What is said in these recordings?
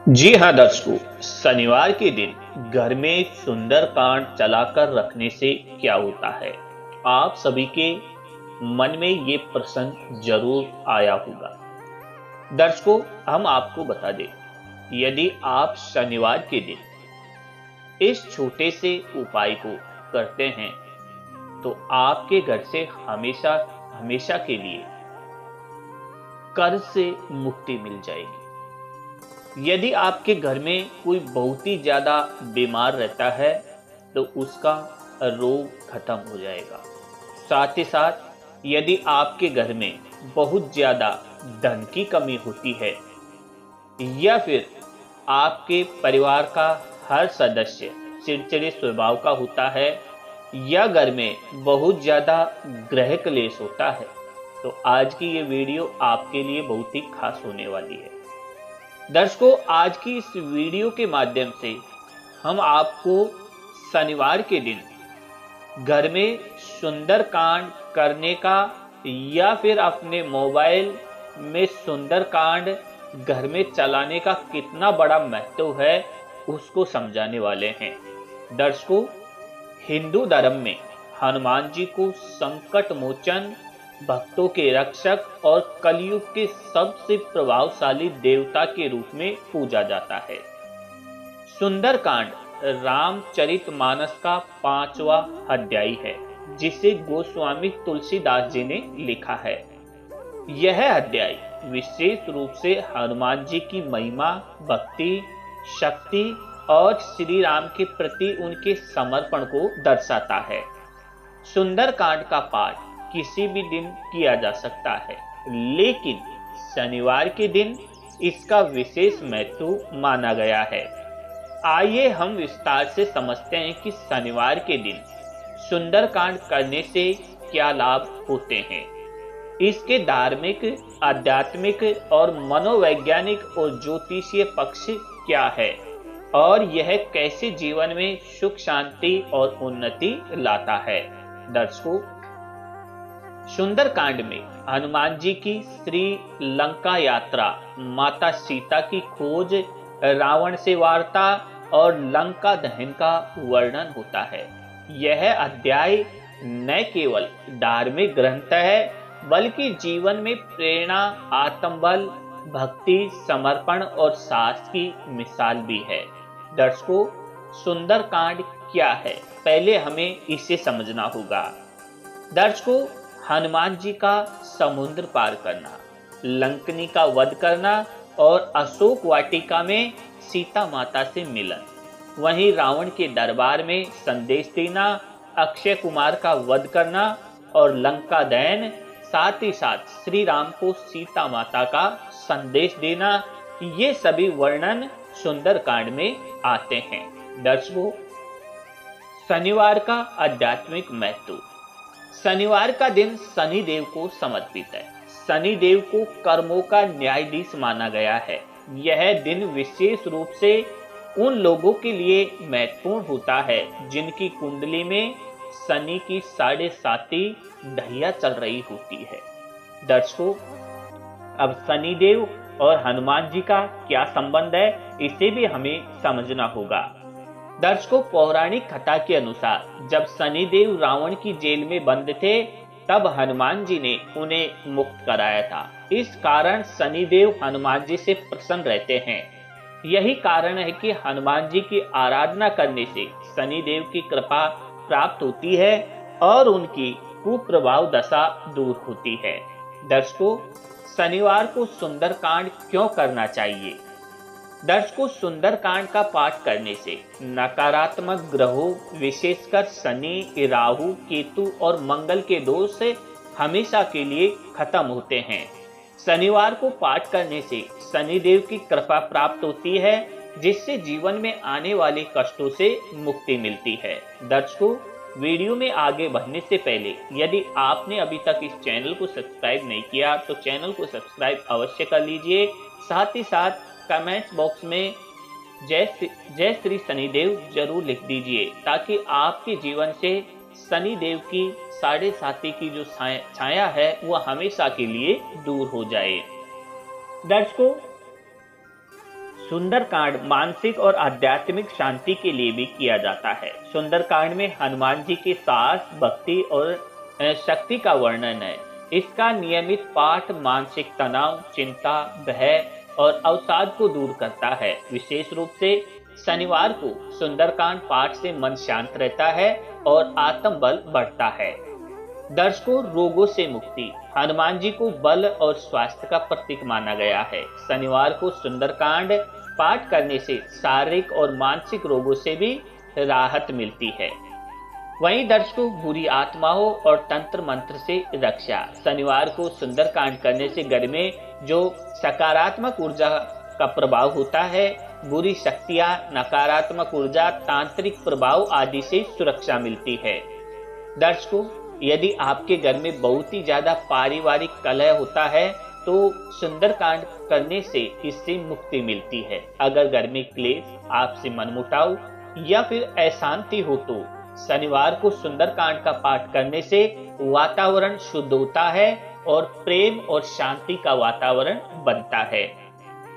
जी हाँ दर्शकों, शनिवार के दिन घर में सुंदरकांड चलाकर रखने से क्या होता है? आप सभी के मन में ये प्रश्न जरूर आया होगा। दर्शकों, हम आपको बता दें, यदि आप शनिवार के दिन इस छोटे से उपाय को करते हैं, तो आपके घर से हमेशा हमेशा के लिए कर्ज से मुक्ति मिल जाएगी। यदि आपके घर में कोई बहुत ही ज्यादा बीमार रहता है, तो उसका रोग खत्म हो जाएगा। साथ ही साथ यदि आपके घर में बहुत ज्यादा धन की कमी होती है, या फिर आपके परिवार का हर सदस्य चिड़चिड़े स्वभाव का होता है, या घर में बहुत ज्यादा ग्रह क्लेश होता है, तो आज की ये वीडियो आपके लिए बहुत ही खास होने वाली है। दर्शकों, आज की इस वीडियो के माध्यम से हम आपको शनिवार के दिन घर में सुंदरकांड करने का, या फिर अपने मोबाइल में सुंदरकांड घर में चलाने का कितना बड़ा महत्व है, उसको समझाने वाले हैं। दर्शकों, हिंदू धर्म में हनुमान जी को संकट मोचन, भक्तों के रक्षक और कलयुग के सबसे प्रभावशाली देवता के रूप में पूजा जाता है। सुंदरकांड रामचरितमानस का 5वां अध्याय है, जिसे गोस्वामी तुलसीदास जी ने लिखा है। यह अध्याय विशेष रूप से हनुमान जी की महिमा, भक्ति, शक्ति और श्री राम के प्रति उनके समर्पण को दर्शाता है। सुंदरकांड का पाठ किसी भी दिन किया जा सकता है, लेकिन शनिवार के दिन इसका विशेष महत्व माना गया है। आइए हम विस्तार से समझते हैं कि शनिवार के दिन सुंदरकांड करने से क्या लाभ होते हैं। इसके धार्मिक, आध्यात्मिक और मनोवैज्ञानिक और ज्योतिषीय पक्ष क्या है, और यह कैसे जीवन में सुख, शांति और उन्नति लाता है। दर्शकों, सुंदरकांड में हनुमान जी की श्री लंका यात्रा, माता सीता की खोज, रावण से वार्ता और लंका दहन का वर्णन होता है। यह अध्याय न केवल धार्मिक ग्रंथ है, बल्कि जीवन में प्रेरणा, आत्मबल, भक्ति, समर्पण और साहस की मिसाल भी है। दर्शकों, सुंदरकांड क्या है, पहले हमें इसे समझना होगा। दर्शकों, हनुमान जी का समुद्र पार करना, लंकनी का वध करना और अशोक वाटिका में सीता माता से मिलन, वहीं रावण के दरबार में संदेश देना, अक्षय कुमार का वध करना और लंका दहन, साथ ही साथ श्री राम को सीता माता का संदेश देना, ये सभी वर्णन सुंदरकांड में आते हैं। दर्शकों, शनिवार का आध्यात्मिक महत्व। शनिवार का दिन शनि देव को समर्पित है। शनि देव को कर्मों का न्यायाधीश माना गया है। यह दिन विशेष रूप से उन लोगों के लिए महत्वपूर्ण होता है जिनकी कुंडली में शनि की 7.5 ढैया चल रही होती है। दर्शकों, अब शनि देव और हनुमान जी का क्या संबंध है, इसे भी हमें समझना होगा। दर्शकों, पौराणिक कथा के अनुसार जब शनिदेव रावण की जेल में बंद थे, तब हनुमान जी ने उन्हें मुक्त कराया था। इस कारण शनिदेव हनुमान जी से प्रसन्न रहते हैं। यही कारण है कि हनुमान जी की आराधना करने से शनिदेव की कृपा प्राप्त होती है और उनकी कुप्रभाव दशा दूर होती है। दर्शकों, शनिवार को सुंदरकांड क्यों करना चाहिए? दर्शकों, सुंदरकांड का पाठ करने से नकारात्मक ग्रहों, विशेषकर शनि, राहु, केतु और मंगल के दोष हमेशा के लिए खत्म होते हैं। शनिवार को पाठ करने से शनिदेव की कृपा प्राप्त होती है, जिससे जीवन में आने वाले कष्टों से मुक्ति मिलती है। दर्शकों, वीडियो में आगे बढ़ने से पहले यदि आपने अभी तक इस चैनल को सब्सक्राइब नहीं किया, तो चैनल को सब्सक्राइब अवश्य कर लीजिए। साथ ही साथ कमेंट बॉक्स में जय श्री शनिदेव जरूर लिख दीजिए, ताकि आपके जीवन से शनिदेव की 7.5 की जो छाया है वह हमेशा के लिए दूर हो जाए। दर्शकों, सुंदरकांड मानसिक और आध्यात्मिक शांति के लिए भी किया जाता है। सुंदरकांड में हनुमान जी के साहस, भक्ति और शक्ति का वर्णन है। इसका नियमित पाठ मानसिक तनाव, चिंता, भय और अवसाद को दूर करता है। विशेष रूप से शनिवार को सुंदरकांड पाठ से मन शांत रहता है और आत्मबल बढ़ता है। दर्शकों, रोगों से मुक्ति। हनुमान जी को बल और स्वास्थ्य का प्रतीक माना गया है। शनिवार को सुंदरकांड पाठ करने से शारीरिक और मानसिक रोगों से भी राहत मिलती है। वहीं दर्शकों, बुरी आत्माओं और तंत्र मंत्र से रक्षा। शनिवार को सुंदरकांड करने से घर में जो सकारात्मक ऊर्जा का प्रभाव होता है, बुरी शक्तियां, नकारात्मक ऊर्जा, तांत्रिक प्रभाव आदि से सुरक्षा मिलती है। दर्शकों, यदि आपके घर में बहुत ही ज्यादा पारिवारिक कलह होता है तो सुंदरकांड करने से इससे मुक्ति मिलती है। अगर घर में क्लेश, आपसी मनमुटाव या फिर अशांति हो तो शनिवार को सुंदरकांड का पाठ करने से वातावरण शुद्ध होता है और प्रेम और शांति का वातावरण बनता है।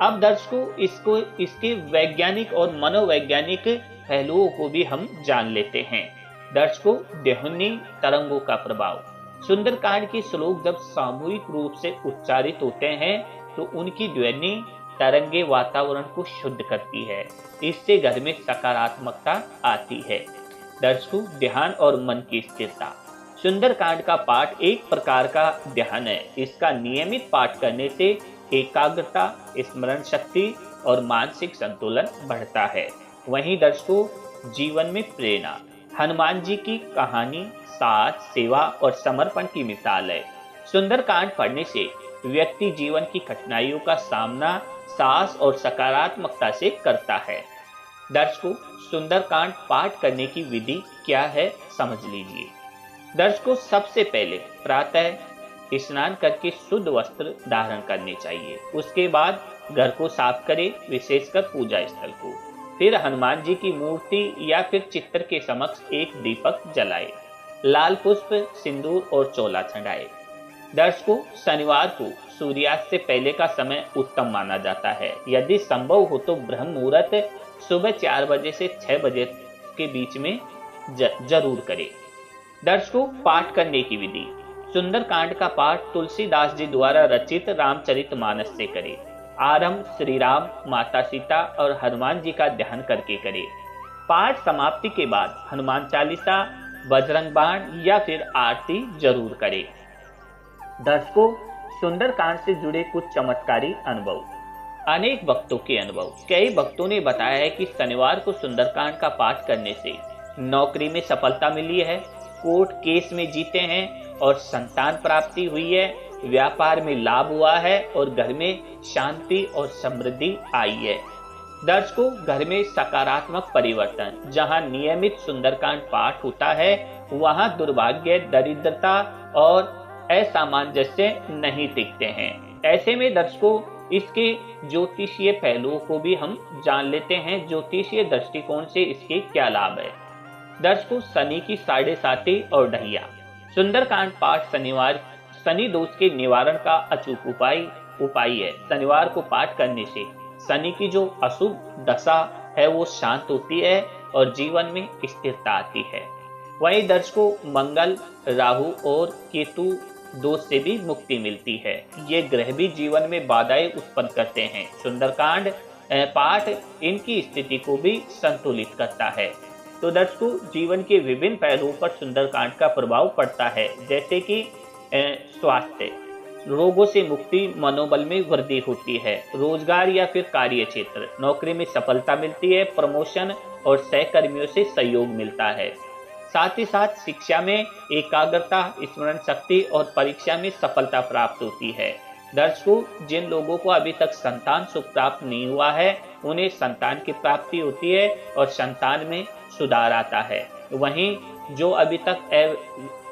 अब दर्शकों, इसके वैज्ञानिक और मनोवैज्ञानिक पहलुओं को भी हम जान लेते हैं। दर्शकों, ध्वनि तरंगों का प्रभाव। सुंदरकांड के श्लोक जब सामूहिक रूप से उच्चारित होते हैं तो उनकी ध्वनि तरंगे वातावरण को शुद्ध करती है। इससे घर में सकारात्मकता आती है। दर्शकों, ध्यान और मन की स्थिरता। सुंदरकांड का पाठ एक प्रकार का ध्यान है। इसका नियमित पाठ करने से एकाग्रता, स्मरण शक्ति और मानसिक संतुलन बढ़ता है। वहीं दर्शकों, जीवन में प्रेरणा। हनुमान जी की कहानी साथ, सेवा और समर्पण की मिसाल है। सुंदरकांड पढ़ने से व्यक्ति जीवन की कठिनाइयों का सामना साहस और सकारात्मकता से करता है। दर्शकों, सुंदरकांड पाठ करने की विधि क्या है, समझ लीजिए। दर्शकों, सबसे पहले प्रातः स्नान करके शुद्ध वस्त्र धारण करने चाहिए। उसके बाद घर को साफ करें, विशेषकर पूजा स्थल को। फिर हनुमान जी की मूर्ति या फिर चित्र के समक्ष एक दीपक जलाए, लाल पुष्प, सिंदूर और चोला चढ़ाए। दर्शकों, शनिवार को सूर्यास्त से पहले का समय उत्तम माना जाता है। यदि संभव हो तो ब्रह्म मुहूर्त सुबह 4 बजे से 6 बजे के बीच में जरूर करें। दर्शकों, पाठ करने की विधि। सुंदरकांड का पाठ तुलसीदास जी द्वारा रचित रामचरितमानस से करें। आरंभ श्री राम, माता सीता और हनुमान जी का ध्यान करके करें। पाठ समाप्ति के बाद हनुमान चालीसा, बजरंग बाण या फिर आरती जरूर करें। दर्शकों, सुंदरकांड से जुड़े कुछ चमत्कारी अनुभव। अनेक भक्तों के अनुभव। कई भक्तों ने बताया है कि शनिवार को सुंदरकांड का पाठ करने से नौकरी में सफलता मिली है, कोर्ट केस में जीते हैं और संतान प्राप्ति हुई है, व्यापार में लाभ हुआ है और घर में शांति और समृद्धि आई है। दर्शकों, घर में सकारात्मक परिवर्तन। जहां नियमित सुंदरकांड पाठ होता है वहां दुर्भाग्य, दरिद्रता और असामंजस्य नहीं टिकते हैं। ऐसे में दर्शकों, इसके ज्योतिषीय पहलुओं को भी हम जान लेते हैं। ज्योतिषीय दृष्टिकोण से इसके क्या लाभ है। दर्शकों, शनि की 7.5 और ढैया। सुंदरकांड पाठ शनि दोष के निवारण का अचूक उपाय है। शनिवार को पाठ करने से शनि की जो अशुभ दशा है वो शांत होती है और जीवन में स्थिरता आती है। वहीं दर्शकों, मंगल, राहु और केतु दोष से भी मुक्ति मिलती है। ये ग्रह भी जीवन में बाधाएं उत्पन्न करते हैं। सुंदरकांड पाठ इनकी स्थिति को भी संतुलित करता है। तो दर्शकों, जीवन के विभिन्न पहलुओं पर सुंदरकांड का प्रभाव पड़ता है, जैसे कि स्वास्थ्य, रोगों से मुक्ति, मनोबल में वृद्धि होती है, रोजगार या फिर कार्य क्षेत्र, नौकरी में सफलता मिलती है, प्रमोशन और सहकर्मियों से सहयोग मिलता है। साथ ही साथ शिक्षा में एकाग्रता, स्मरण शक्ति और परीक्षा में सफलता प्राप्त होती है। दर्शकों, जिन लोगों को अभी तक संतान सुख प्राप्त नहीं हुआ है उन्हें संतान की प्राप्ति होती है और संतान में सुधार आता है। वहीं जो अभी तक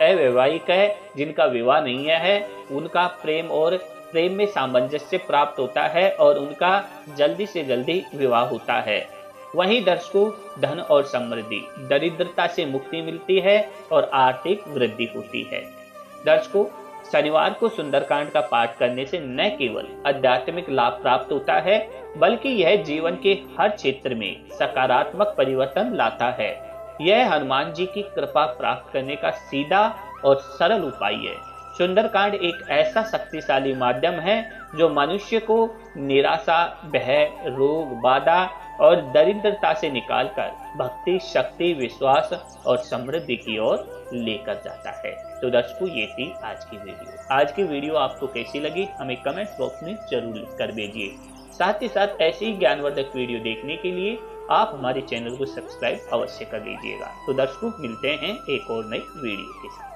अवैवाहिक है, जिनका विवाह नहीं है, उनका प्रेम में सामंजस्य प्राप्त होता है और उनका जल्दी से जल्दी विवाह होता है। वहीं दर्शकों, धन और समृद्धि, दरिद्रता से मुक्ति मिलती है और आर्थिक वृद्धि होती है। दर्शकों, शनिवार को सुंदरकांड का पाठ करने से न केवल आध्यात्मिक लाभ प्राप्त होता है, बल्कि यह जीवन के हर क्षेत्र में सकारात्मक परिवर्तन लाता है। यह हनुमान जी की कृपा प्राप्त करने का सीधा और सरल उपाय है। सुंदरकांड एक ऐसा शक्तिशाली माध्यम है जो मनुष्य को निराशा, भय, रोग, बाधा और दरिद्रता से निकालकर भक्ति, शक्ति, विश्वास और समृद्धि की ओर लेकर जाता है। तो दर्शकों, ये थी आज की वीडियो। आज की वीडियो आपको कैसी लगी हमें कमेंट बॉक्स में जरूर लिख कर भेजिए। साथ ही साथ ऐसी ही ज्ञानवर्धक वीडियो देखने के लिए आप हमारे चैनल को सब्सक्राइब अवश्य कर लीजिएगा। तो दर्शकों, मिलते हैं एक और नई वीडियो के साथ।